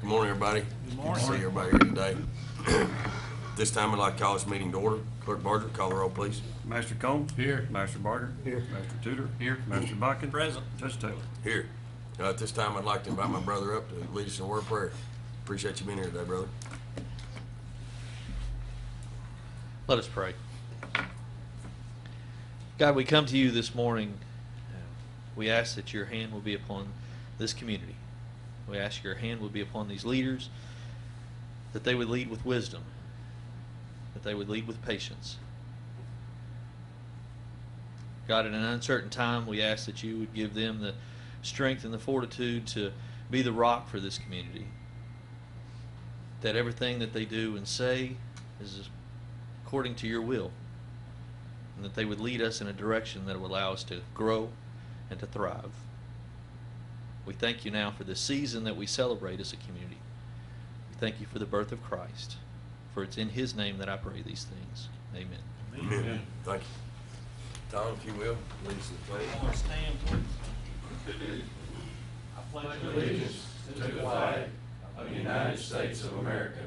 Good morning, everybody. Good morning. Good to see everybody here today. This time I'd like to call this meeting to order. Clerk Barger, call the roll, please. Master Combs? Here. Master Barger? Here. Master Tudor? Here. Master Botkin? Present. Judge Taylor? Here. At this time, I'd like to invite my brother up to lead us in a word of prayer. Appreciate you being here today, brother. Let us pray. God, we come to you this morning. We ask that your hand will be upon this community. We ask your hand will be upon these leaders, that they would lead with wisdom, that they would lead with patience. God, in an uncertain time, we ask that you would give them the strength and the fortitude to be the rock for this community, that everything that they do and say is according to your will, and that they would lead us in a direction that would allow us to grow and to thrive. We thank you now for the season that we celebrate as a community. We thank you for the birth of Christ, for it's in his name that I pray these things. Amen. Amen. Thank you. Tom, if you will, lead us in the pledge. Stand, please. I pledge allegiance to the flag of the United States of America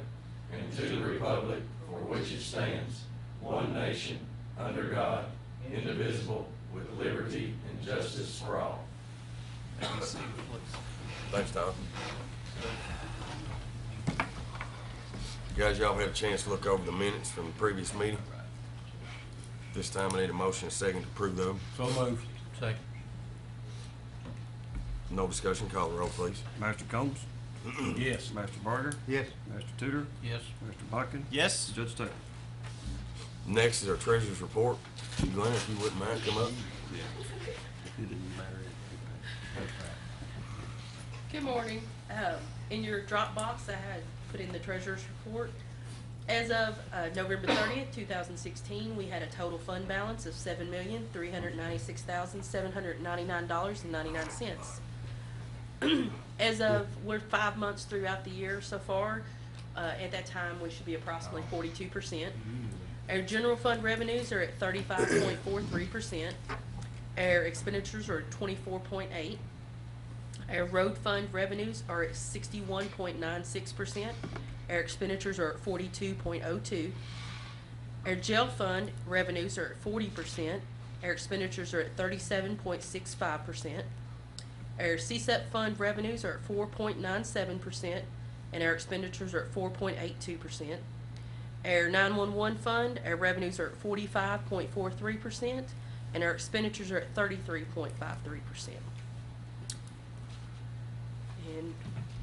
and to the republic for which it stands, one nation, under God, indivisible, with liberty and justice for all. Thanks, Tom. Guys, y'all had a chance to look over the minutes from the previous meeting. This time I need a motion and a second to approve them. So moved. Second. No discussion. Call the roll, please. Master Combs? Yes. Master Barger? Yes. Master Tudor? Yes. Master Botkin? Yes. Judge Taylor? Next is our treasurer's report. Glenn, if you wouldn't mind, come up. Good morning. In your Dropbox, I had put in the treasurer's report. As of November 30th, 2016, we had a total fund balance of $7,396,799.99. As of, we're 5 months throughout the year so far. At that time, we should be approximately 42%. Our general fund revenues are at 35.43%. Our expenditures are at 24.8%. Our road fund revenues are at 61.96%. Our expenditures are at 42.02%. Our jail fund revenues are at 40%. Our expenditures are at 37.65%. Our CSEP fund revenues are at 4.97%, and our expenditures are at 4.82%. Our 911 fund, our revenues are at 45.43%, and our expenditures are at 33.53%. And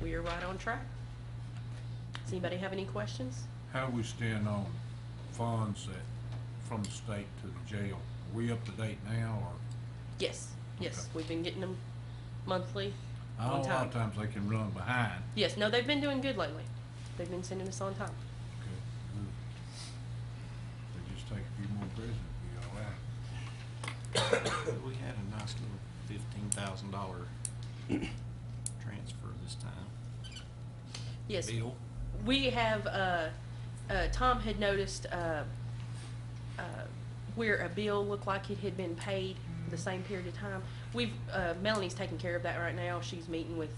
we are right on track. Does anybody have any questions? How we stand on funds that, from the state to the jail? Are we up to date now, or? Yes, yes, Okay. we've been getting them monthly, I know on a lot time. of times they can run behind. Yes, no, they've been doing good lately. They've been sending us on time. Okay, good. They just take a few more prisoners, be all right. We had a nice little $15,000 transfer this time. Yes, Bill? we have, Tom had noticed, where a bill looked like it had been paid the same period of time. Melanie's taking care of that right now. She's meeting with,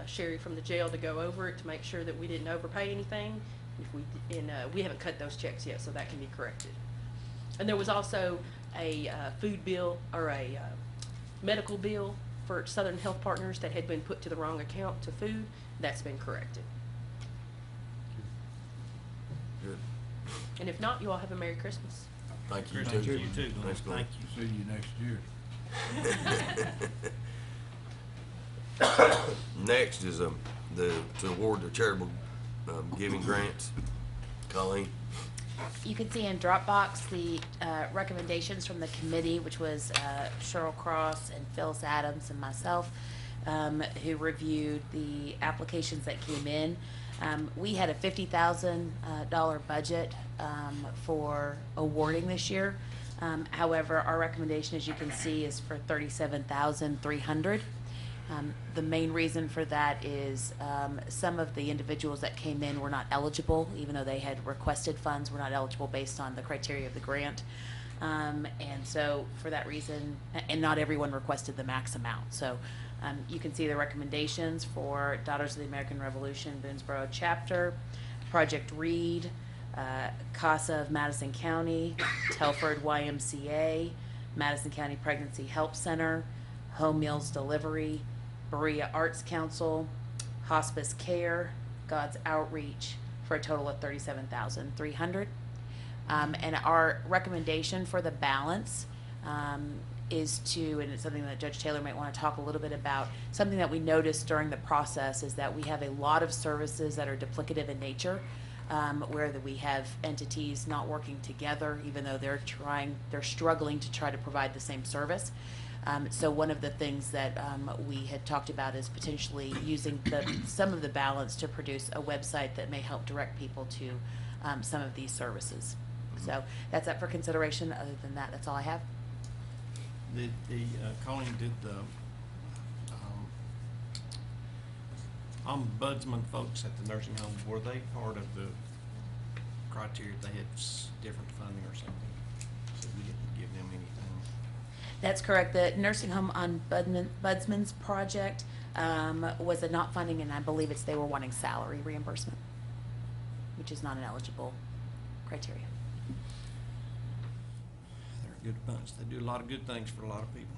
Sherry from the jail to go over it to make sure that we didn't overpay anything. We haven't cut those checks yet, so that can be corrected. And there was also a, food bill, or a, medical bill for Southern Health Partners that had been put to the wrong account to food. That's been corrected. Good. And if not, you all have a Merry Christmas. Thank you, Thank too. you too, Glenn. Thanks, Glenn. Thank you. See you next year. Next is to award the charitable giving grants. Colleen. You can see in Dropbox the recommendations from the committee, which was Cheryl Cross and Phyllis Adams and myself, who reviewed the applications that came in. We had a $50,000 budget for awarding this year. However, our recommendation, as you can see, is for $37,300. The main reason for that is some of the individuals that came in were not eligible, even though they had requested funds, were not eligible based on the criteria of the grant. And so for that reason, and not everyone requested the max amount. So You can see the recommendations for Daughters of the American Revolution, Boonesboro Chapter, Project Read, CASA of Madison County, Telford YMCA, Madison County Pregnancy Help Center, Home Meals Delivery, Berea Arts Council, Hospice Care, God's Outreach, for a total of $37,300. And our recommendation for the balance is to, and it's something that Judge Taylor might want to talk a little bit about, something that we noticed during the process is that we have a lot of services that are duplicative in nature, where we have entities not working together, even though they're struggling to try to provide the same service. So one of the things that we had talked about is potentially using some of the balance to produce a website that may help direct people to some of these services. So that's up for consideration. Other than that, that's all I have. Colleen, did the ombudsman folks at the nursing home, were they part of the criteria? They had different funding or something, so we didn't give them anything? That's correct. The nursing home ombudsman's project was a not funding, and I believe they were wanting salary reimbursement, which is not an eligible criteria. They're a good bunch. They do a lot of good things for a lot of people.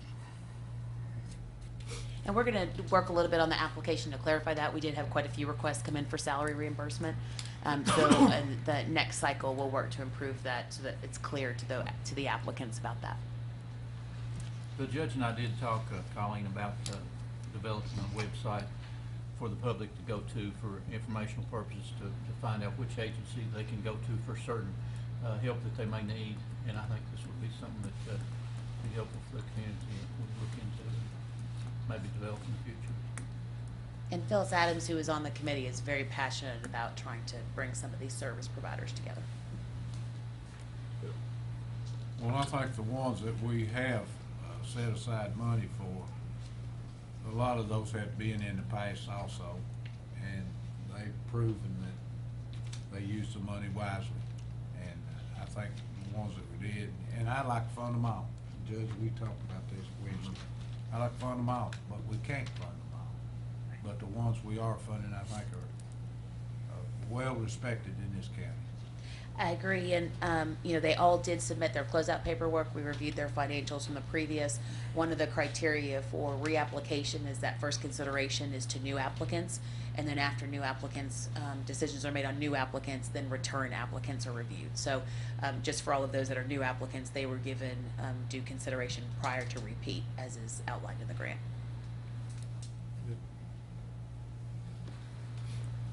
And we're going to work a little bit on the application to clarify that. We did have quite a few requests come in for salary reimbursement. So in the next cycle, we'll work to improve that so that it's clear to the applicants about that. The judge and I did talk, Colleen, about developing a website for the public to go to for informational purposes to find out which agency they can go to for certain help that they may need. And I think this would be something that would be helpful for the community and we'll look into and maybe develop in the future. And Phyllis Adams, who is on the committee, is very passionate about trying to bring some of these service providers together. Well, I think the ones that we have set aside money for, a lot of those have been in the past also, and they've proven that they used the money wisely. And I think the ones that we did, and I like to fund them all. Judge, we talked about this Wednesday. I like to fund them all, but we can't fund them all. But the ones we are funding, I think, are well respected in this county. I agree, and they all did submit their closeout paperwork. We reviewed their financials from the previous. One of the criteria for reapplication is that first consideration is to new applicants, and then after new applicants, decisions are made on new applicants, then return applicants are reviewed. So just for all of those that are new applicants, they were given due consideration prior to repeat, as is outlined in the grant.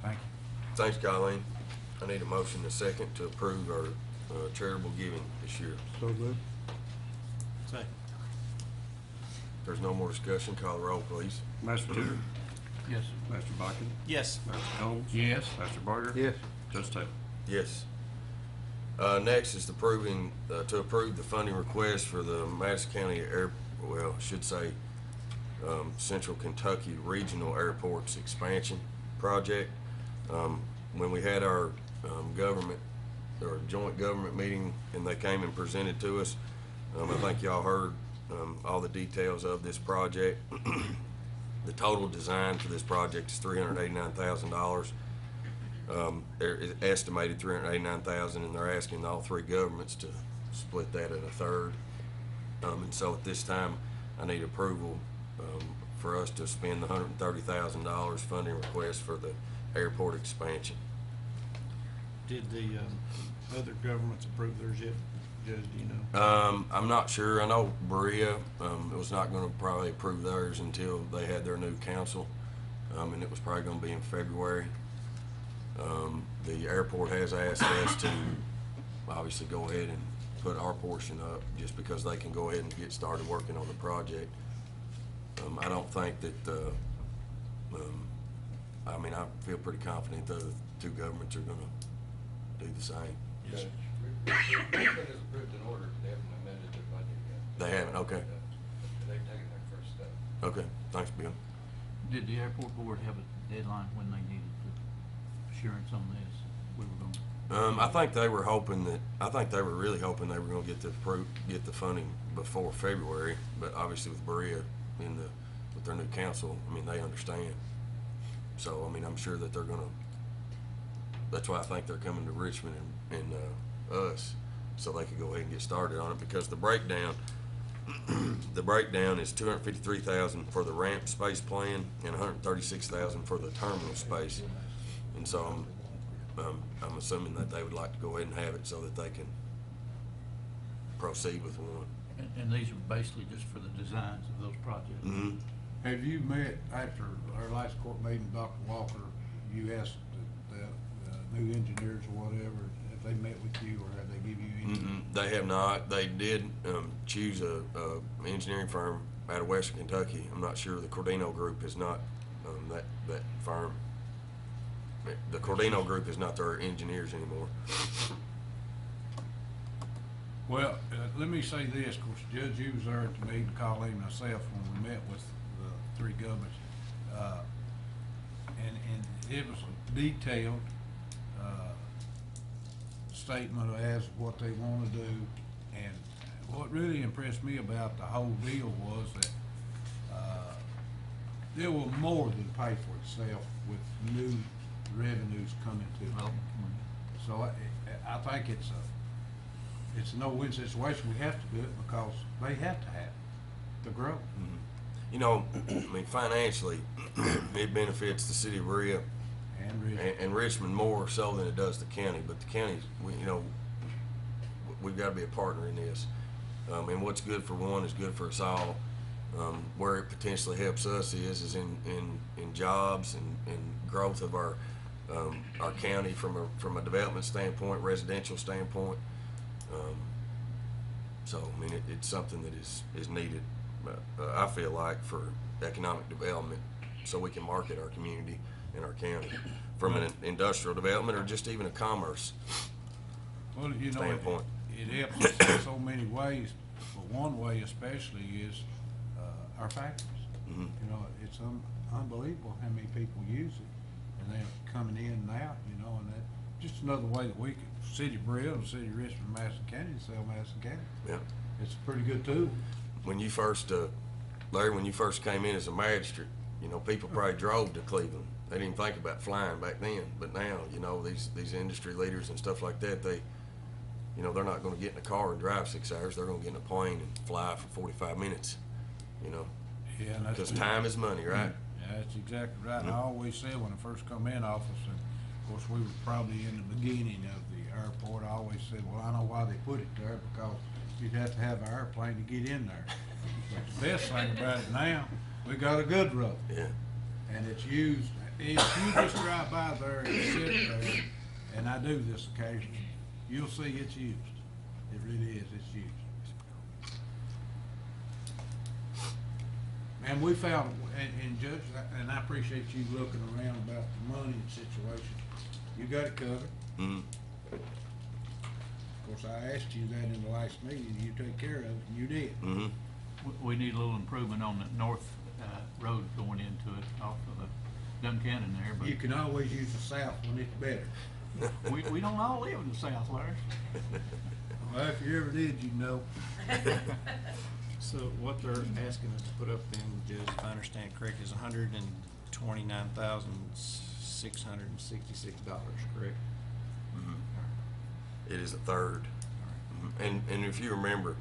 Thank you. Thanks, Colleen. I need a motion and a second to approve our charitable giving this year. So good. Second. If there's no more discussion, call the roll, please. Master Tudor, Yes. Master Botkin, Yes. Master Combs. Yes. Master Barger. Yes. Judge Taylor. Yes. Next is to approve the funding request for the Madison County Central Kentucky Regional Airports Expansion Project. When we had our joint government meeting and they came and presented to us, I think y'all heard all the details of this project. The total design for this project is $389,000. There is estimated $389,000, and they're asking all three governments to split that at a third. And so at this time, I need approval for us to spend the $130,000 funding request for the airport expansion. Did the other governments approve theirs yet, Judge, do you know? I'm not sure. I know Berea was not going to probably approve theirs until they had their new council, and it was probably going to be in February. The airport has asked us to obviously go ahead and put our portion up just because they can go ahead and get started working on the project. I don't think that I feel pretty confident the two governments are going to do the same. Yes. Everything is approved in order, they haven't amended their budget yet. They haven't, okay. They've taken their first step. Okay, thanks, Bill. Did the airport board have a deadline when they needed assurance on this? We were going to. I think they were really hoping they were going to get the funding before February, but obviously with Berea in the with their new council, I mean, they understand. So, I mean, I'm sure that they're gonna, that's why I think they're coming to Richmond and us, so they could go ahead and get started on it, because the breakdown, the breakdown is $253,000 for the ramp space plan and $136,000 for the terminal space. And so I'm assuming that they would like to go ahead and have it so that they can proceed with one. And these are basically just for the designs of those projects. Mm-hmm. Have you met, after our last court meeting, Dr. Walker, you asked the new engineers or whatever, have they met with you, or have they give you any? They have not. They did choose a engineering firm out of Western Kentucky. I'm not sure. The Cordino Group is not that firm. The Cordino Group is not their engineers anymore. Well, let me say this, of course, Judge, you was there at the meeting, Colleen, myself, when we met with the three governments. And it was a detailed, statement as what they want to do. And what really impressed me about the whole deal was that, there will more than pay for itself with new revenues coming to it. So I think it's a no-win situation. We have to do it because they have to have the growth. Mm-hmm. You know, I mean, financially, it benefits the city of Berea and Richmond more so than it does the county. But the county, we've got to be a partner in this. And what's good for one is good for us all. Where it potentially helps us is in jobs and growth of our county from a development standpoint, residential standpoint. So I mean, it's something that is needed. I feel like for economic development, so we can market our community and our county from an industrial development or just even a commerce Well, you know, standpoint. it helps us in so many ways, but one way especially is our factories. Mm-hmm. You know, it's unbelievable how many people use it, and they're coming in and out, you know, and that, just another way that we could, City of Berea and City of Richmond, Madison County, sell Madison County. Yeah. It's a pretty good tool. When you first, Larry, when you first came in as a magistrate, you know, people probably drove to Cleveland. They didn't think about flying back then, but now, you know, these industry leaders and stuff like that, they, you know, they're not going to get in a car and drive 6 hours. They're going to get in a plane and fly for 45 minutes, you know, Yeah, and that's because good. time is money, right? Yeah, that's exactly right. And I always said when I first come in office, and of course we were probably in the beginning of the airport, I always said, well, I know why they put it there, because you'd have to have an airplane to get in there. But the best thing about it now, we got a good road. Yeah. And it's used, if you just drive by there and sit there, and I do this occasionally, you'll see it's used. It really is, it's used. And we found, and Judge, and I appreciate you looking around about the money situation. You got it covered. Mm-hmm. Of course, I asked you that in the last meeting, you took care of it, and you did. Mm-hmm. We need a little improvement on the north, road going into it off of Duncannon there, but. You can always use the south when it's better. We don't all live in the south, Larry. Well, if you ever did, you know. So what they're asking us to put up then, Judge, if I understand correct, is $129,666, correct? It is a third. And if you remember,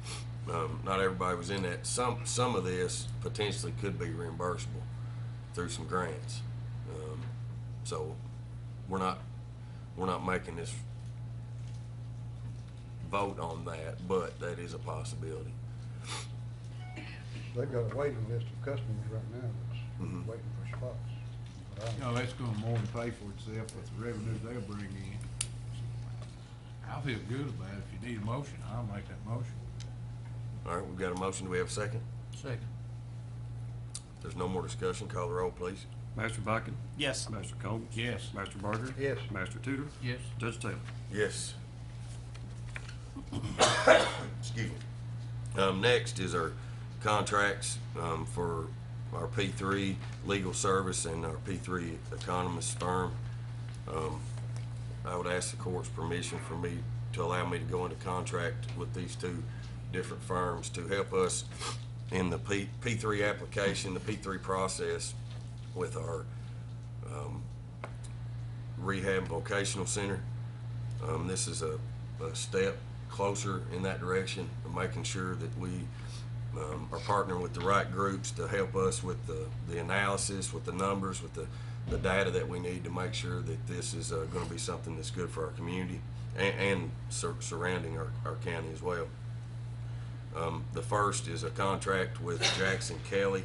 not everybody was in that. Some of this potentially could be reimbursable through some grants. So we're not making this vote on that, but that is a possibility. They've got a waiting list of customers right now that's Mhm. waiting for spots. No, that's gonna more than pay for itself with the revenues they'll bring in. I feel good about it. If you need a motion, I'll make that motion. All right, we've got a motion. Do we have a second? Second. If there's no more discussion, call the roll, please. Master Botkin? Yes. Master Combs? Yes. Master Barger? Yes. Master Tudor? Yes. Judge Taylor? Yes. Excuse me. Next is our contracts for our P3 legal service and our P3 economist firm. I would ask the court's permission for me to allow me to go into contract with these two different firms to help us in the P3 application, the P3 process with our rehab vocational center. This is a step closer in that direction of making sure that we are partnering with the right groups to help us with the analysis, with the numbers, with the data that we need to make sure that this is going to be something that's good for our community and surrounding our county as well. The first is a contract with Jackson Kelly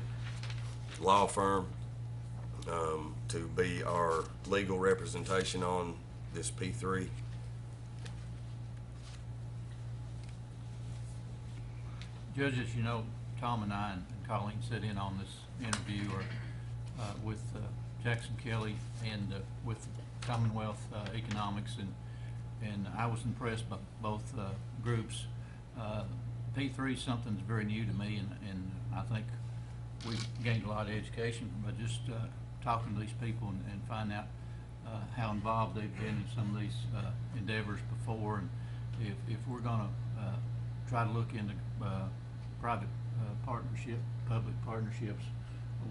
Law Firm to be our legal representation on this P3. Judge, as you know, Tom and I and Colleen sat in on this interview with Jackson Kelly and with Commonwealth Economics, and I was impressed by both groups. P3 is something that's very new to me, and I think we've gained a lot of education by just talking to these people and find out how involved they've been in some of these endeavors before. And if we're going to try to look into private partnership, public partnerships,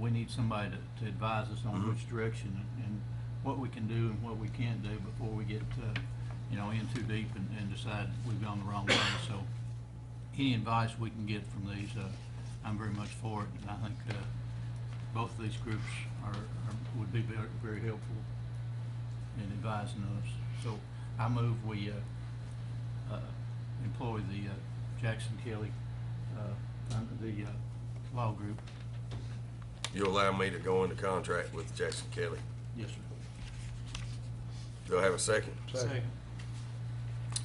we need somebody to advise us on which direction and what we can do and what we can't do before we get in too deep and decide we've gone the wrong way. So any advice we can get from these, I'm very much for it, and I think both of these groups would be very, very helpful in advising us. So I move we employ the Jackson Kelly, the law group. You allow me to go into contract with Jackson Kelly. Yes, sir. Do I have a second? Second.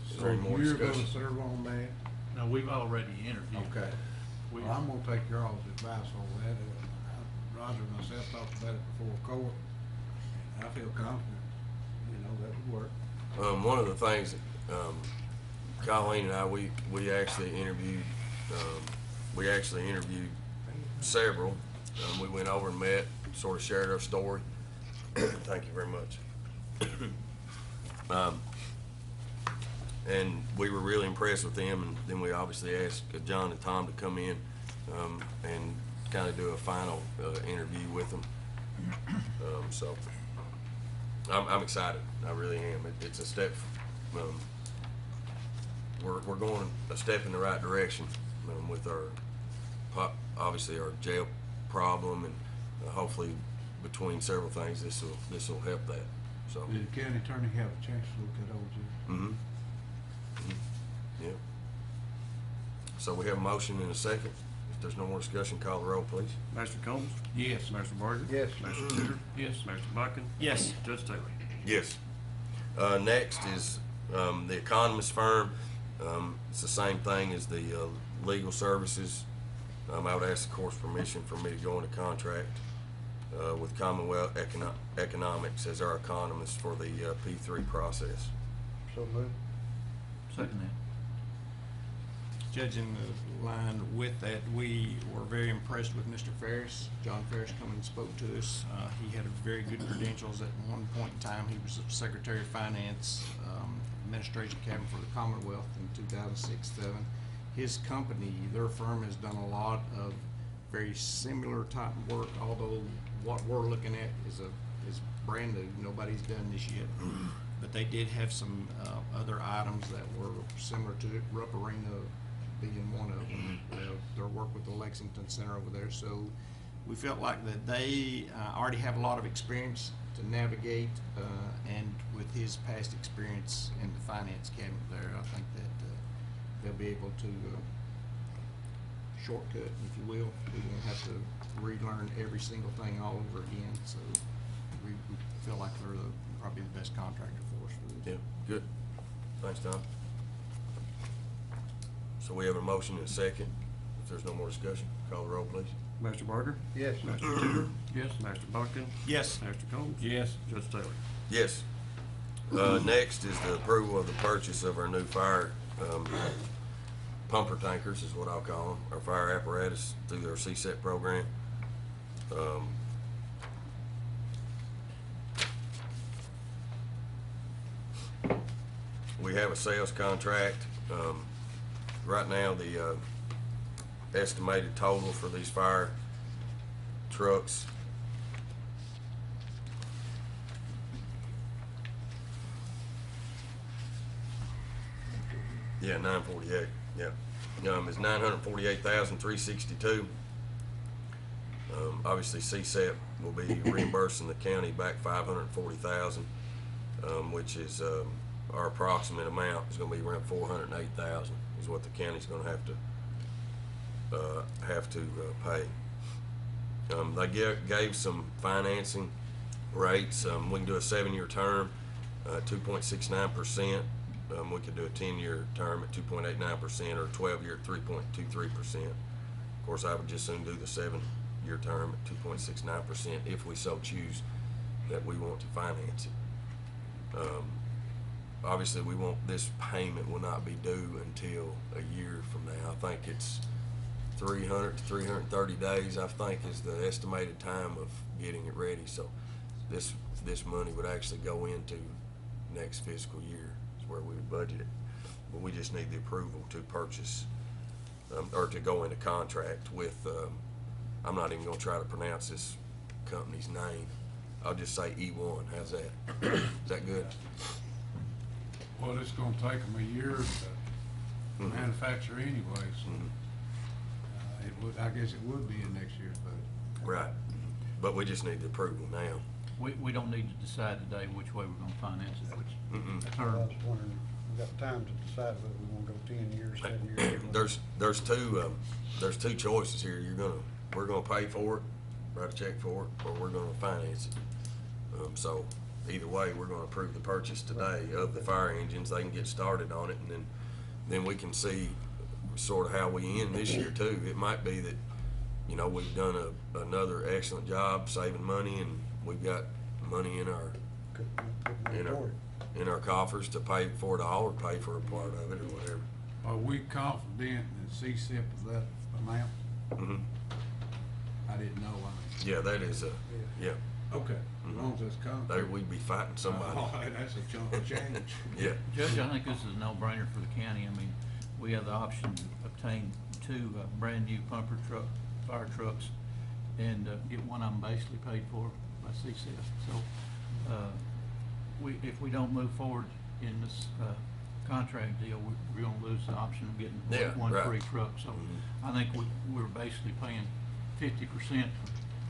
Is there any more You're gonna discussion? serve on that? No, we've already interviewed. Okay. We- Well, I'm gonna take your all's advice on that. Roger and myself talked about it before court. I feel confident, that would work. One of the things, Colleen and I, we actually interviewed several. We went over and met, sort of shared our story. Thank you very much. And we were really impressed with them, and then we obviously asked John and Tom to come in and kind of do a final interview with them. So I'm excited. I really am. It's a step. We're going a step in the right direction with obviously our jail problem, and hopefully between several things this will help that. So. Did the county attorney have a chance to look at OJ? Mm-hmm. Yeah. So we have a motion and a second. If there's no more discussion, call the roll, please. Magistrate Combs? Yes. Magistrate Botkin? Yes. Magistrate Tudor? Yes. Magistrate Botkin? Yes. Judge Taylor? Yes. Next is the economist firm. It's the same thing as the legal services. I would ask the court's permission for me to go into contract with Commonwealth Economics as our economist for the P3 process. So moved. Second that. Judge, in line with that, we were very impressed with Mr. Ferris. John Ferris come and spoke to us. He had very good credentials. At one point in time, he was Secretary of Finance, Administration Cabinet for the Commonwealth in 2006-07. His company, their firm, has done a lot of very similar type of work, although what we're looking at is brand new. Nobody's done this yet. But they did have some other items that were similar to it, Rupp Arena being one of them. Their work with the Lexington Center over there. So we felt like that they already have a lot of experience to navigate, and with his past experience in the finance cabinet there, I think that they'll be able to shortcut, if you will. We won't have to relearn every single thing all over again. So we feel like they're probably the best contractor for us for this. Yeah, good. Thanks, Tom. So we have a motion and a second. If there's no more discussion, call the roll, please. Magistrate Barker? Yes. Magistrate Tudor? Yes. Magistrate Botkin? Yes. Magistrate Combs? Yes. Judge Taylor? Yes. Next is the approval of the purchase of our new fire pumper tankers, is what I'll call them, our fire apparatus through their CSET program. We have a sales contract. Right now, the estimated total for these fire trucks. Yeah, 948, yeah. It's 948,362. Obviously CSEP will be reimbursing the county back 540,000, which is, our approximate amount is gonna be around 408,000 is what the county's gonna have to pay. They gave some financing rates. We can do a 7-year term, 2.69%. We could do a 10-year term at 2.89% or a 12-year at 3.23%. Of course, I would just soon do the 7-year term at 2.69% if we so choose that we want to finance it. Obviously, this payment will not be due until a year from now. I think it's 300 to 330 days, I think, is the estimated time of getting it ready. So this money would actually go into next fiscal year is where we would budget it. But we just need the approval to purchase, or to go into contract with, I'm not even gonna try to pronounce this company's name. I'll just say E1. How's that? Is that good? Well, it's gonna take them a year to manufacture anyway, so I guess it would be in next year's budget. Right. But we just need the approval now. We don't need to decide today which way we're gonna finance it, which I was term. wondering, we got time to decide whether we wanna go 10 years, 7 years. There's two choices here. We're gonna pay for it, write a check for it, or we're gonna finance it. So either way, we're gonna approve the purchase today of the fire engines. They can get started on it, and then we can see sort of how we end this year too. It might be that, we've done another excellent job saving money, and we've got money in our coffers to pay for it all or pay for a part of it or whatever. Are we confident that CSIP is that amount? Mm-hmm. I didn't know. Yeah, that is yeah. Okay, as long as it's confident. We'd be fighting somebody. Oh, that's a chunk of change. Yeah. Judge, I think this is a no-brainer for the county. I mean, we have the option to obtain 2 brand-new fire trucks, and get one of them basically paid for by CSIP. So, if we don't move forward in this contract deal, we're gonna lose the option of getting one right. free truck. So, I think we're basically paying 50%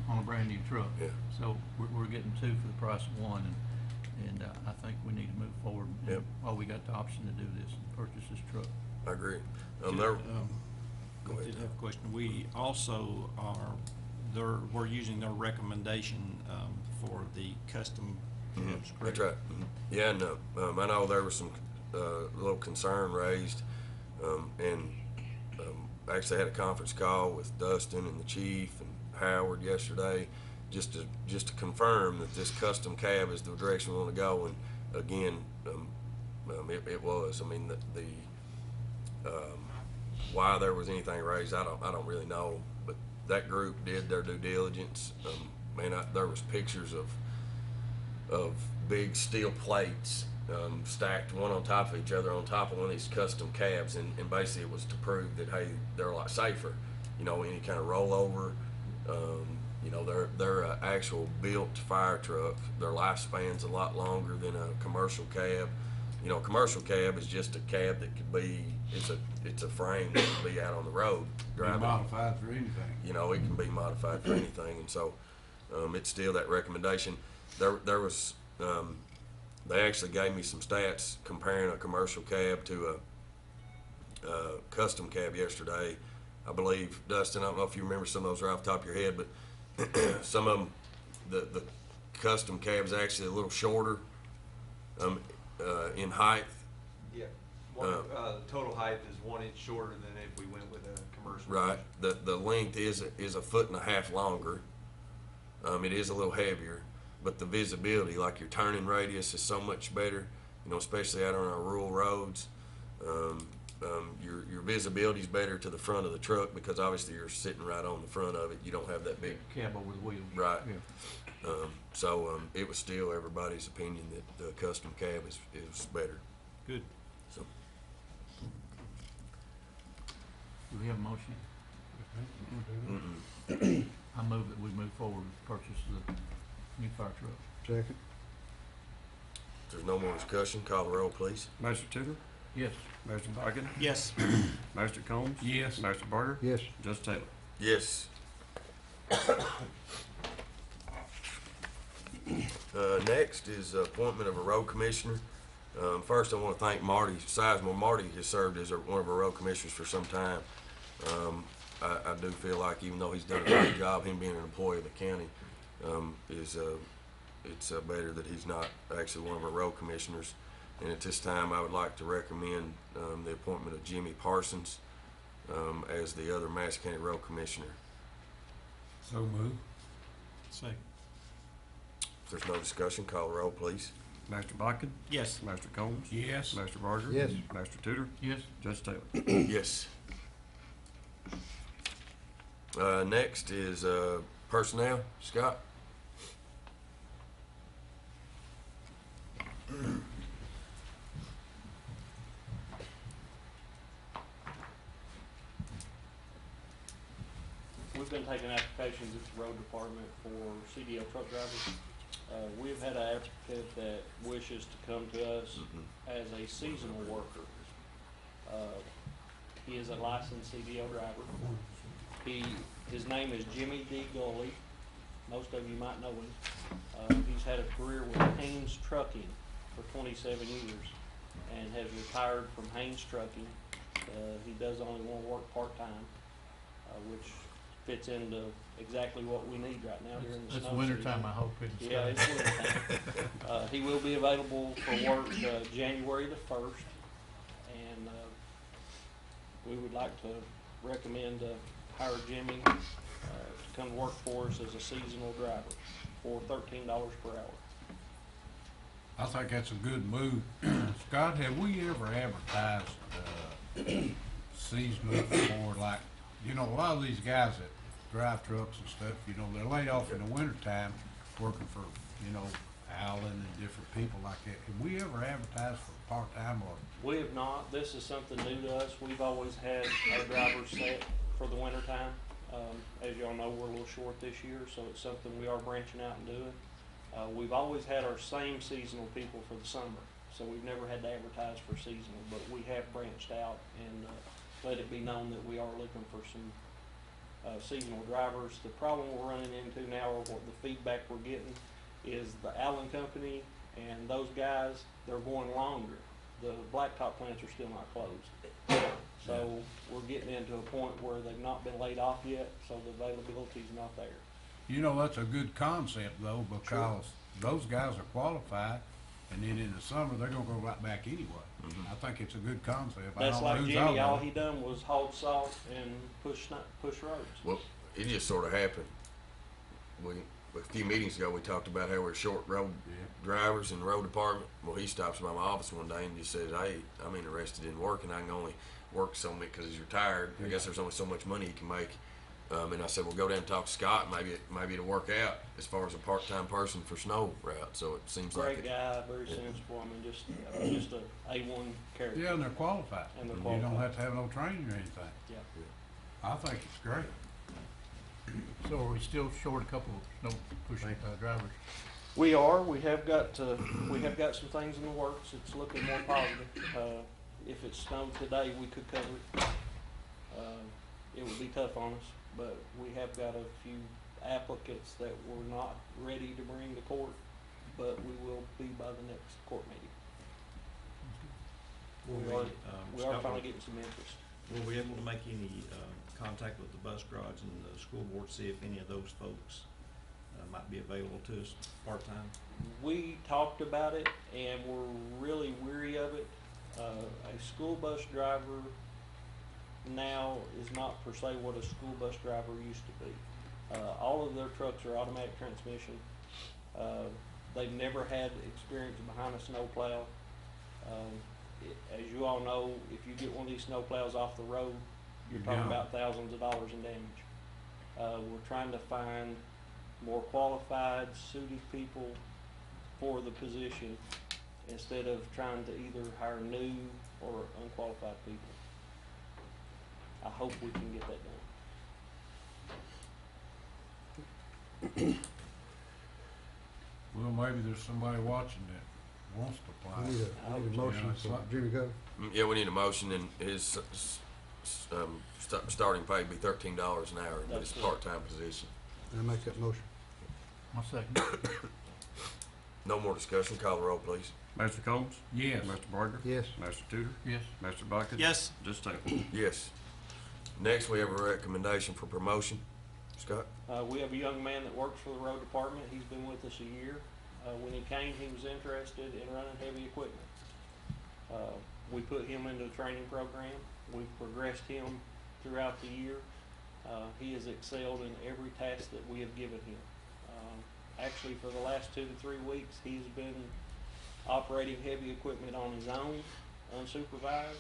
on a brand-new truck. Yeah. So, we're getting 2 for the price of one, and I think we need to move forward. Yep. While we got the option to do this and purchase this truck. I agree. I did have a question. We also we're using their recommendation for the custom cabs, correct? That's right. Yeah, and I know there was some little concern raised, and actually had a conference call with Dustin and the chief and Howard yesterday, just to confirm that this custom cab is the direction we want to go. And again, it was. I mean, the why there was anything raised, I don't really know. But that group did their due diligence. There was pictures of big steel plates stacked one on top of each other on top of one of these custom cabs, and basically it was to prove that, hey, they're a lot safer. Any kind of rollover. They're an actual built fire truck. Their lifespan's a lot longer than a commercial cab. A commercial cab is just a cab that could be, it's a frame that can be out on the road driving. Be modified for anything. It can be modified for anything, and so it's still that recommendation. There was they actually gave me some stats comparing a commercial cab to a custom cab yesterday. I believe, Dustin, I don't know if you remember some of those right off the top of your head, but some of them, the custom cab's actually a little shorter in height. Yeah, the total height is 1 inch shorter than if we went with a commercial. Right. The length is a 1.5 foot longer. It is a little heavier, but the visibility, like your turning radius, is so much better. Especially out on our rural roads. Your visibility is better to the front of the truck because obviously you're sitting right on the front of it. You don't have that big Cab over the wheels. Right. Yeah. So it was still everybody's opinion that the custom cab is better. Good. So Do we have a motion? I move that we move forward with the purchase of the new fire truck. Second. If there's no more discussion, call the roll, please. Magistrate Tudor, Yes. Magistrate Botkin, Yes. Magistrate Combs, Yes. Magistrate Barger, Yes. Judge Taylor. Yes. Next is appointment of a road commissioner. First, I want to thank Marty Sizemore. Marty has served as one of our road commissioners for some time. I do feel like even though he's done a great job, him being an employee of the county, it's better that he's not actually one of our road commissioners. And at this time, I would like to recommend the appointment of Jimmy Parsons as the other Madison County Road Commissioner. So move. Second. If there's no discussion, call the roll, please. Magistrate Botkin, Yes. Magistrate Combs, Yes. Magistrate Barger, Yes. Magistrate Tudor, Yes. Judge Taylor. Yes. Next is personnel. Scott? We've been taking applications at the road department for CDL truck drivers. We've had an applicant that wishes to come to us as a seasonal worker. He is a licensed CDL driver. His name is Jimmy D. Gully. Most of you might know him. He's had a career with Haynes Trucking for 27 years and has retired from Haynes Trucking. He does only want to work part-time, which fits into exactly what we need right now during the It's snow winter season. time, I hope it's. Yeah, it's winter time. He will be available for work January the 1st, and we would like to recommend hire Jimmy to come work for us as a seasonal driver for $13 per hour. I think that's a good move. Scott, have we ever advertised seasonal before? Like, you know, a lot of these guys that drive trucks and stuff, you know, they're laid off in the wintertime working for, you know, Allen and different people like that. Have we ever advertised for part-time or? We have not. This is something new to us. We've always had our drivers set for the wintertime. As y'all know, we're a little short this year, so it's something we are branching out and doing. We've always had our same seasonal people for the summer, so we've never had to advertise for seasonal, but we have branched out and let it be known that we are looking for some seasonal drivers. The problem we're running into now, or what the feedback we're getting, is the Allen Company and those guys, they're going longer. The blacktop plants are still not closed. So we're getting into a point where they've not been laid off yet, so the availability is not there. You know, that's a good concept though, because those guys are qualified, and then in the summer, they're gonna go right back anyway. I think it's a good concept. I That's don't know like who's Jimmy, all over he it. done was haul salt and push roads. Well, it just sort of happened. A few meetings ago, we talked about how we're short road drivers in the road department. Well, he stops by my office one day and just says, "Hey, I'm interested in working. I can only work so much because he's retired. I guess there's only so much money he can make." And I said, "Well, go down and talk to Scott. Maybe it'll work out as far as a part-time person for snow route." So it seems like Great guy, very sensible. I mean, just a A1 character. Yeah, and they're qualified. And they're You don't qualified. have to have no training or anything. Yeah. I think it's great. So are we still short a couple of snow pushing drivers? We are. We have got some things in the works. It's looking more positive. If it snowed today, we could cover it. It would be tough on us, but we have got a few applicants that we're not ready to bring to court, but we will be by the next court meeting. We are finally getting some interest. Were we able to make any contact with the bus garage and the school board, see if any of those folks might be available to us part-time? We talked about it and we're really weary of it. A school bus driver now is not per se what a school bus driver used to be. All of their trucks are automatic transmission. They've never had experience behind a snowplow. As you all know, if you get one of these snowplows off the road, you're talking about thousands of dollars in damage. We're trying to find more qualified, suited people for the position instead of trying to either hire new or unqualified people. I hope we can get that done. Well, maybe there's somebody watching that wants to apply. We need a motion Yeah, it's for like- Jimmy Go. Yeah, we need a motion, and his starting pay would be $13 an hour, but it's a That's part-time position. I make that motion. I'll second. No more discussion. Call the roll, please. Mr. Combs? Yes. Mr. Barker? Yes. Mr. Tudor? Yes. Mr. Botkin? Yes. Just Taylor? Yes. Next, we have a recommendation for promotion. Scott? We have a young man that works for the road department. He's been with us a year. When he came, he was interested in running heavy equipment. We put him into a training program. We've progressed him throughout the year. He has excelled in every task that we have given him. Actually, for the last 2 to 3 weeks, he's been operating heavy equipment on his own, unsupervised.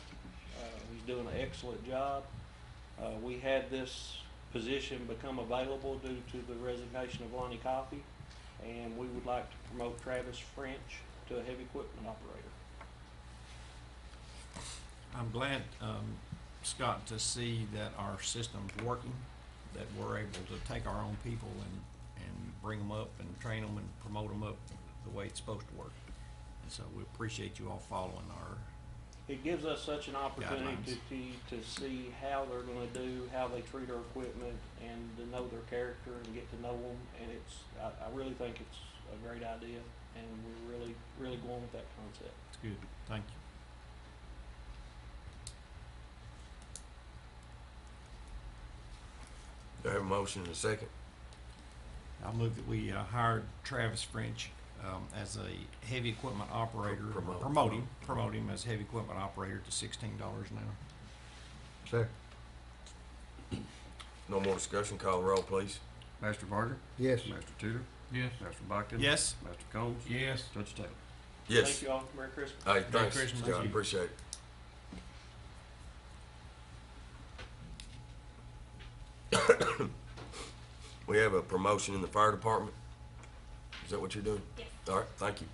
He's doing an excellent job. We had this position become available due to the resignation of Lonnie Coffey, and we would like to promote Travis French to a heavy equipment operator. I'm glad, Scott, to see that our system's working, that we're able to take our own people and bring them up and train them and promote them up the way it's supposed to work. And so we appreciate you all following our, It gives us such an opportunity Guidelines. to see how they're gonna do, how they treat our equipment, and to know their character and get to know them. And I really think it's a great idea, and we're really going with that concept. it's good, thank you. Do I have a motion and a second? I'll move that we hired Travis French as a heavy equipment operator, promote him as heavy equipment operator to $16 an hour. Second. No more discussion. Call the roll, please. Mr. Barker? Yes. Mr. Tudor? Yes. Mr. Botkin? Yes. Mr. Combs? Yes. Judge Taylor? Yes. Thank you all. Merry Christmas. Hey, thanks, Christmas. Scott. Thank you. Appreciate it. We have a promotion in the fire department. Is that what you're doing? Yes. All right, thank you.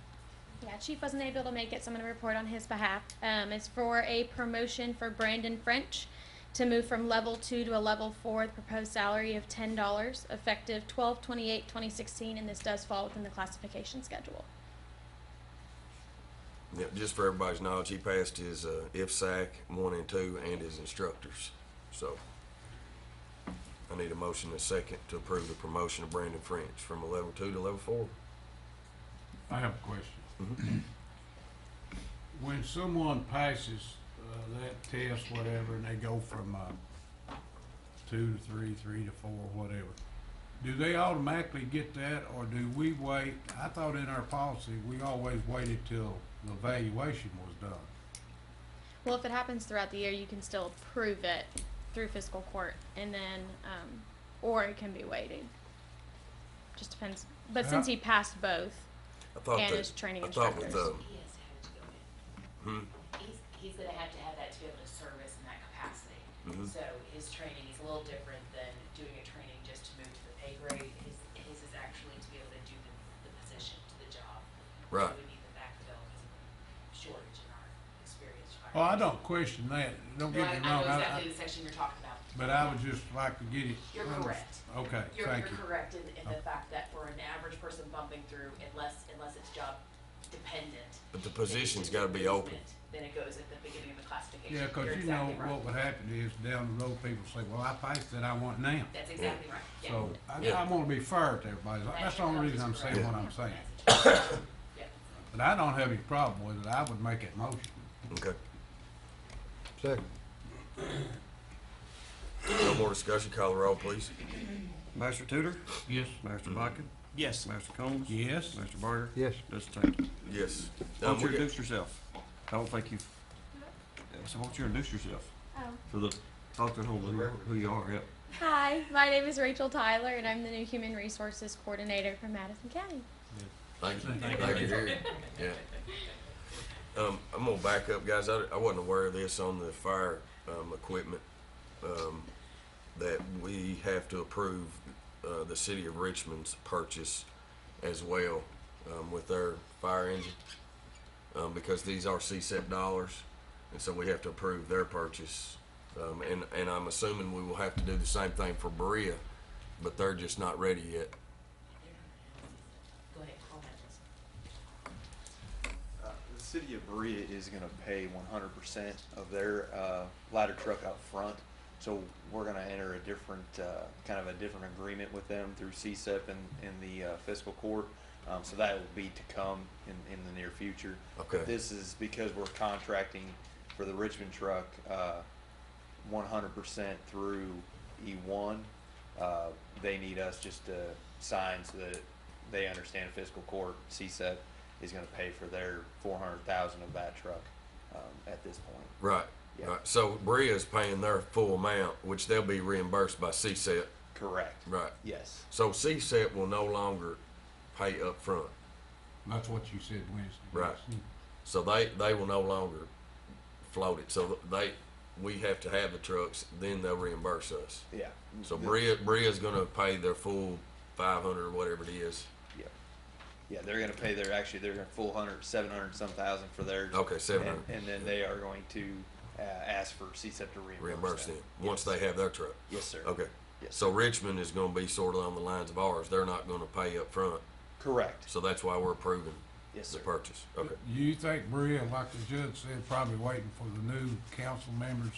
Yeah, Chief wasn't able to make it, so I'm going to report on his behalf. It's for a promotion for Brandon French to move from level 2 to a level 4, the proposed salary of $10, effective 12/28/2016, and this does fall within the classification schedule. Yeah, just for everybody's knowledge, he passed his IFSAC 1 and 2 and his instructors. So I need a motion and a second to approve the promotion of Brandon French from a level 2 to level 4. I have a question. When someone passes that test, whatever, and they go from 2 to 3, 3 to 4, whatever, do they automatically get that, or do we wait? I thought in our policy we always waited till the evaluation was done. Well, if it happens throughout the year, you can still approve it through fiscal court, and then, or it can be waited. Just depends. But since he passed both, I thought and that, his training I thought with instructors. He has to have to go hmm, in. He's gonna have to have that to be able to service in that capacity. Mhm. So his training is a little different than doing a training just to move to the pay grade. His is actually to be able to do the position, to the job. Right. So we need the backfill because of the shortage in our experienced fire. Well, I don't question that. Don't No, get I me know wrong. exactly the section you're talking about. But I would just like to get it. You're correct. Okay, You're thank you. correct in the Okay. fact that for an average person bumping through, unless it's job dependent. but the then it's position's just got to a be open. movement, Then it goes at the beginning of the classification. Yeah, 'cause You're you know exactly right. what would happen is down the road, people say, well, I passed it, I want now. That's exactly right, yeah. So Yeah. I want to be fair to everybody. That's the only reason I'm saying what I'm saying. Yeah. But I don't have any problem with it. I would make that motion. Okay. Second. No more discussion. Call the roll, please. Mr. Tudor? Yes. Mr. Botkin? Yes. Mr. Combs? Yes. Mr. Barker? Yes. Judge Taylor? Yes. Why don't you we got- introduce yourself? I don't think you've, so why don't you introduce yourself Oh. for the, talk to home who you are, yeah. Hi, my name is Rachel Tyler, and I'm the new Human Resources Coordinator for Madison County. Thank you. Thank you, Jerry. Yeah. I'm gonna back up, guys. I wasn't aware of this on the fire equipment, that we have to approve the city of Richmond's purchase as well with their fire engine, because these are CSEP dollars, and so we have to approve their purchase. And I'm assuming we will have to do the same thing for Berea, but they're just not ready yet. city of Berea is gonna pay 100% of their, ladder truck up front. So we're gonna enter a different, kind of a different agreement with them through CSEP and the, fiscal court. So that will be to come in the near future. Okay. This is because we're contracting for the Richmond truck, 100% through E1. They need us just to sign so that they understand fiscal court, CSEP is gonna pay for their 400,000 of that truck, at this point. Right. Yeah. Right. So Berea's paying their full amount, which they'll be reimbursed by CSEP. Correct. Right. Yes. So CSEP will no longer pay up front. That's what you said Wednesday. Right. Yes. So they will no longer float it. So we have to have the trucks, then they'll reimburse us. Yeah. So Berea's gonna pay their full 500 or whatever it is. Yeah. Yeah, they're gonna pay their, actually, they're gonna full 700 some thousand for theirs. Okay, 700. And then they are going to, ask for CSEP to Reimburse them, Yes. once they have their truck. Yes, sir. Okay. Yes, So Richmond is gonna be sort of on the lines of ours. They're not gonna pay up front. Correct. So that's why we're approving Yes, the sir. purchase. Okay. You think Berea, like the judge said, probably waiting for the new council members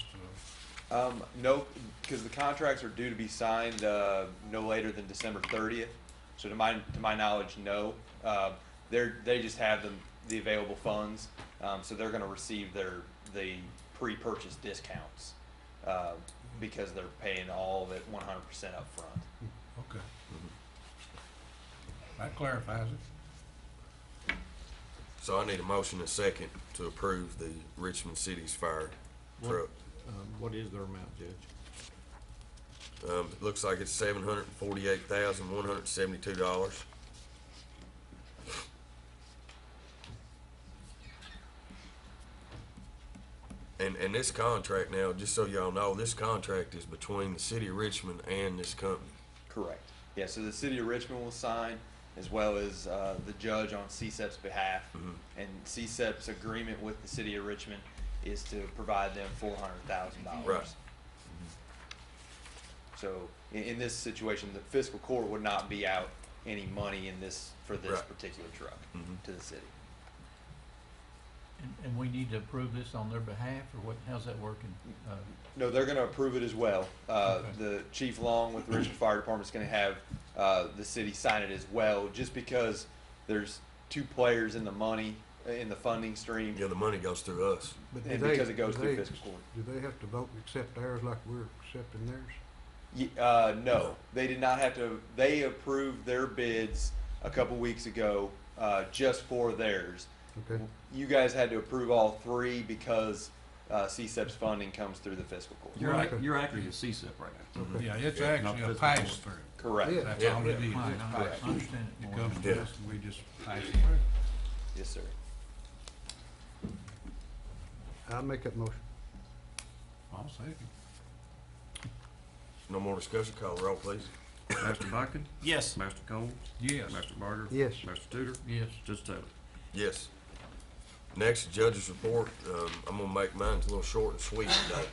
to, No, because the contracts are due to be signed, no later than December 30th. So to my knowledge, no. They just have the available funds, so they're gonna receive the pre-purchase discounts, because they're paying all of it 100% up front. okay. That clarifies it. So I need a motion and a second to approve the Richmond City's fire truck. What is their amount, Judge? It looks like it's $748,172. And this contract now, just so y'all know, this contract is between the city of Richmond and this company. Correct. Yeah, so the city of Richmond will sign, as well as the judge on CSEP's behalf. And CSEP's agreement with the city of Richmond is to provide them $400,000. Right. So in this situation, the fiscal court would not be out any money for this Right. particular truck to the city. And we need to approve this on their behalf, or what, how's that working? No, they're gonna approve it as well. Okay. The chief, along with the Richmond Fire Department, is gonna have, the city sign it as well, just because there's two players in the money, in the funding stream. Yeah, the money goes through us. But And do because it goes do through they- fiscal court. Do they have to vote and accept theirs like we're accepting theirs? No, they did not have to, they approved their bids a couple weeks ago, just for theirs. Okay. You guys had to approve all three because, CSEP's funding comes through the fiscal court. You're acting as CSEP right now. Yeah, it's Not actually a fiscal pass court. through. Correct. Yeah. That's Yeah. all it is. Fine, It's I pass. understand it It more. comes Yeah. to us and we just pass it through. Yes, sir. I'll make that motion. I'll second. No more discussion, call the roll, please. Master Botkin? Yes. Master Cole? Yes. Master Barger? Yes. Master Tudor? Yes. Judge Taylor? Yes. Next, judge's report. I'm gonna make mine a little short and sweet today.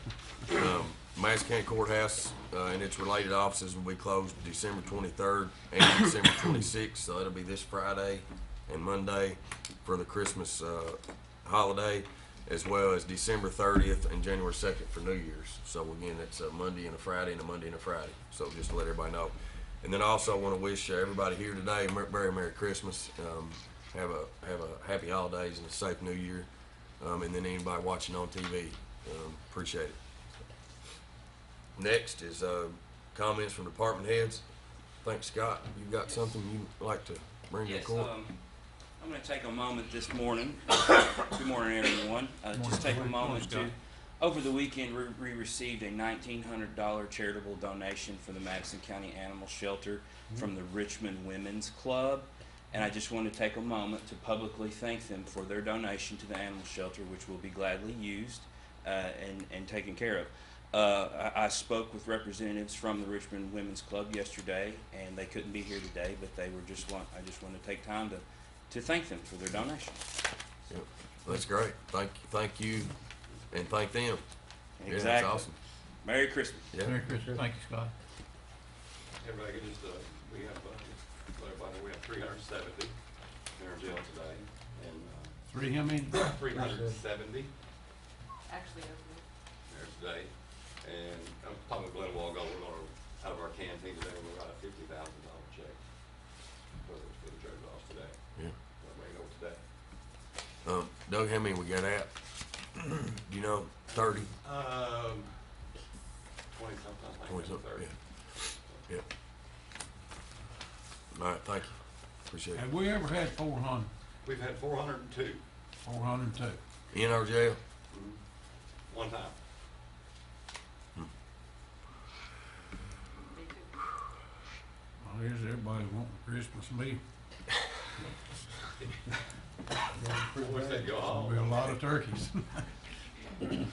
Madison County Courthouse, and its related offices will be closed December 23rd and December 26th, so it'll be this Friday and Monday for the Christmas, holiday, as well as December 30th and January 2nd for New Year's. So again, it's a Monday and a Friday and a Monday and a Friday. So just to let everybody know. And then also want to wish everybody here today a very Merry Christmas. Have a happy holidays and a safe New Year. And then anybody watching on TV, appreciate it. Next is comments from department heads. Thanks, Scott. You got something you'd like to bring to the Yes, court? I'm going to take a moment this morning. Good morning, everyone. Just take a moment to. Over the weekend, we received a $1,900 charitable donation for the Madison County Animal Shelter from the Richmond Women's Club. And I just want to take a moment to publicly thank them for their donation to the animal shelter, which will be gladly used and taken care of. I spoke with representatives from the Richmond Women's Club yesterday, and they couldn't be here today, but I just want to take time to thank them for their donation. Yep. That's great. Thank you, and thank them. Yeah, Exactly. that's awesome. Merry Christmas. Yeah. Merry Christmas. Thank you, Scott. Everybody, just, we have 370 in our jail today, and Three, how many? 370 Actually, there today. And I was talking with Glenn a while ago, we're gonna, out of our canteen today, we're gonna write a $50,000 check for the treasurer's office today. Yeah. Let me know today. Doug, how many we got out? You know, 30? 20 something, I think. 20 something, 30. yeah. All right, thank you. Appreciate Have it. we ever had 400? We've had 402, 402. In our jail? one time. Well, here's everybody wanting Christmas meal. Wish they'd go There'll home. be a lot of turkeys. I'd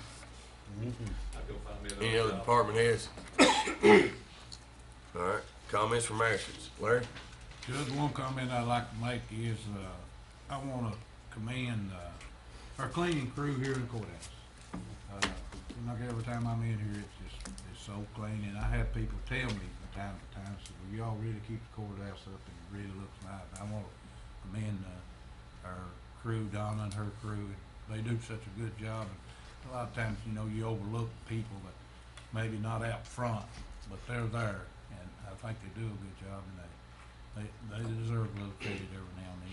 go find me another Any other job. department heads? All right, comments from actions. Larry? Just one comment I'd like to make is, I wanna commend, our cleaning crew here in the courthouse. Seems like every time I'm in here, it's so clean, and I have people tell me from time to time, say, well, y'all really keep the courthouse up and it really looks nice. I wanna commend, our crew, Donna and her crew, they do such a good job. And a lot of times, you know, you overlook people that maybe not out front, but they're there, and I think they do a good job, and they deserve a little credit every now and then.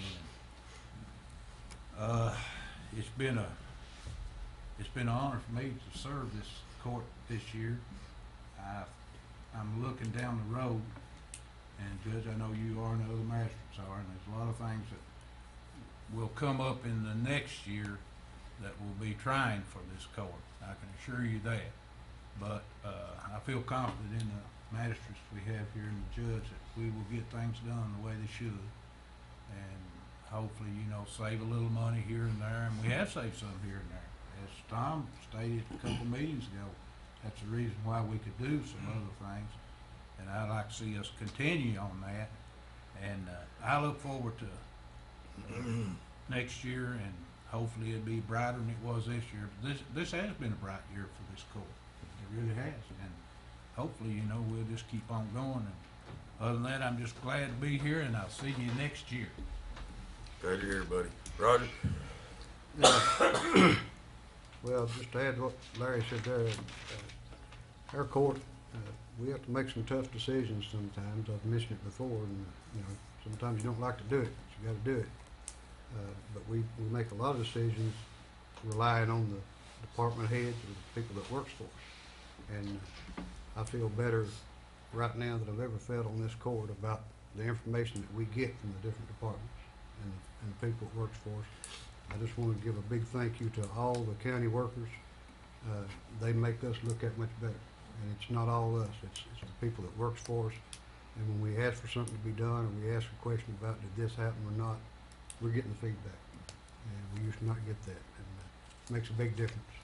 It's been an honor for me to serve this court this year. I'm looking down the road, and Judge, I know you are and the other magistrates are, and there's a lot of things that will come up in the next year that will be trying for this court. I can assure you that. But I feel confident in the magistrates we have here and the judge that we will get things done the way they should. And hopefully, you know, save a little money here and there. And we have saved some here and there. As Tom stated a couple meetings ago, that's the reason why we could do some other things. And I'd like to see us continue on that. And I look forward to next year, and hopefully it'll be brighter than it was this year. But this has been a bright year for this court. It really has. And hopefully, you know, we'll just keep on going. And other than that, I'm just glad to be here, and I'll see you next year. Glad you're here, buddy. Roger? Well, just to add to what Larry said there, our court, we have to make some tough decisions sometimes. I've mentioned it before, and, you know, sometimes you don't like to do it, but you gotta do it. But we make a lot of decisions relying on the department heads or the people that works for us. And I feel better right now than I've ever felt on this court about the information that we get from the different departments and the people that works for us. I just want to give a big thank you to all the county workers. They make us look that much better. And it's not all us, it's the people that works for us. And when we ask for something to be done, or we ask a question about did this happen or not, we're getting the feedback. And we used to not get that. And it makes a big difference.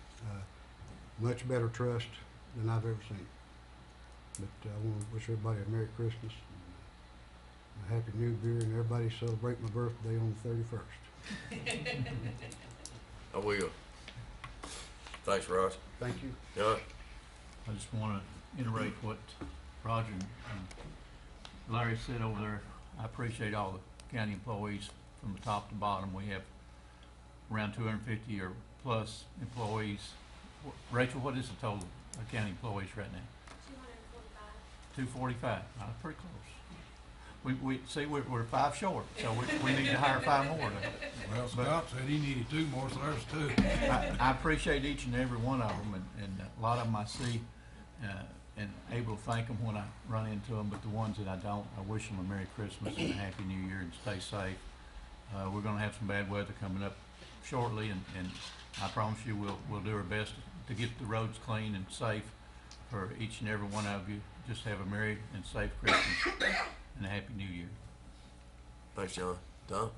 Much better trust than I've ever seen. But I want to wish everybody a Merry Christmas and a Happy New Year, and everybody celebrate my birthday on the 31st. I will. Thanks, Roger. Thank you. Yeah. I just want to iterate what Roger and Larry said over there. I appreciate all the county employees from the top to bottom. We have around 250 or plus employees. Rachel, what is the total of county employees right now? 245. Pretty close. We see we're 5 short, so we need to hire 5 more. Well, Scott said he needed 2 more, so there's 2. I appreciate each and every one of them, and a lot of them I see and able to thank them when I run into them, but the ones that I don't, I wish them a Merry Christmas and a Happy New Year and stay safe. We're going to have some bad weather coming up shortly, and I promise you we'll do our best to get the roads clean and safe for each and every one of you. Just have a Merry and safe Christmas and a Happy New Year. Thanks, John. Tom?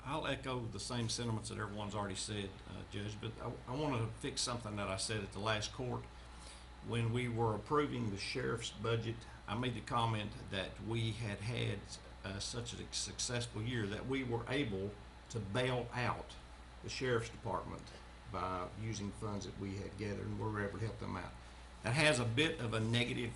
I'll echo the same sentiments that everyone's already said, Judge, but I want to fix something that I said at the last court. When we were approving the sheriff's budget, I made the comment that we had such a successful year that we were able to bail out the sheriff's department by using funds that we had gathered, and we were able to help them out. That has a bit of a negative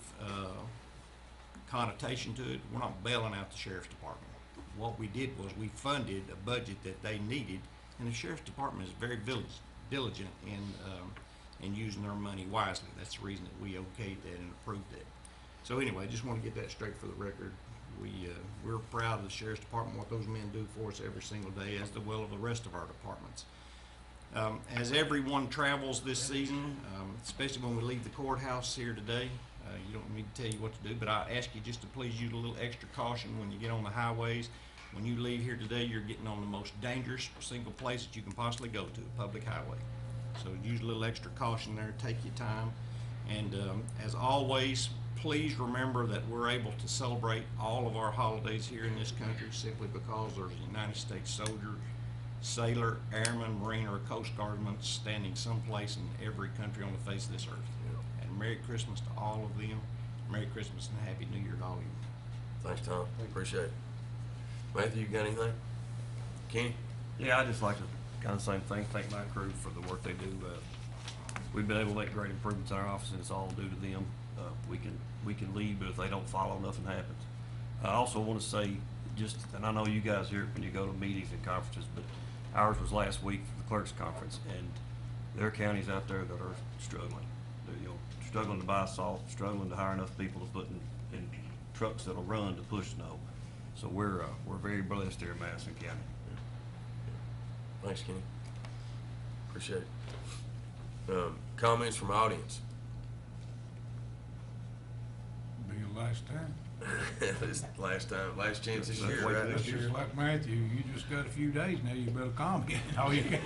connotation to it. We're not bailing out the sheriff's department. What we did was we funded a budget that they needed And the sheriff's department is very diligent in using their money wisely. That's the reason that we okayed that and approved that. So anyway, I just want to get that straight for the record. We're proud of the sheriff's department, what those men do for us every single day, as well as the rest of our departments. As everyone travels this season, especially when we leave the courthouse here today, you don't need to tell you what to do, but I ask you just to please use a little extra caution when you get on the highways. When you leave here today, you're getting on the most dangerous single place that you can possibly go to, a public highway. So use a little extra caution there, take your time. And as always, please remember that we're able to celebrate all of our holidays here in this country simply because there's a United States soldier, sailor, airman, marine, or Coast Guardman standing someplace in every country on the face of this earth. And Merry Christmas to all of them. Merry Christmas and Happy New Year to all of you. Thanks, Tom. Appreciate it. Matthew, you got anything? Kenny? Yeah, I'd just like to kind of same thing, thank my crew for the work they do. We've been able to make great improvements in our office, and it's all due to them. We can lead, but if they don't follow, nothing happens. I also want to say, and I know you guys hear it when you go to meetings and conferences, but ours was last week for the clerks conference, and there are counties out there that are struggling. They're, struggling to buy salt, struggling to hire enough people to put in trucks that'll run to push snow. So we're very blessed here in Madison County. Thanks, Kenny. Appreciate it. Comments from audience? Be your last time. This is last time, last chance this That's year, what right? it is. Just like Matthew, you just got a few days now, you better comment. All you can.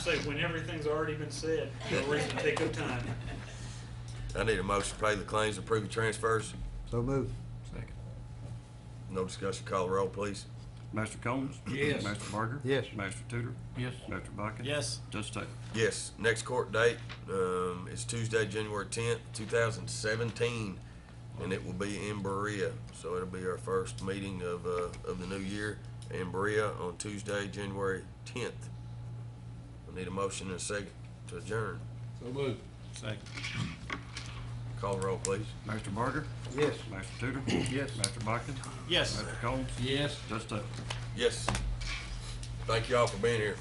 Say, when everything's already been said, no reason to take up time. I need a motion to pay the claims, approve the transfers. So moved. Second. No discussion, call the roll, please. Master Combs? Yes. Master Barger? Yes. Master Tudor? Yes. Master Botkin? Yes. Judge Taylor? Yes, next court date, is Tuesday, January 10th, 2017, and it will be in Berea. So it'll be our first meeting of the new year in Berea on Tuesday, January 10th. I need a motion and a second to adjourn. So moved. Second. Call the roll, please. Master Barger? Yes. Master Tudor? Yes. Master Botkin? Yes. Master Combs? Yes. Judge Taylor? Yes. Thank you all for being here.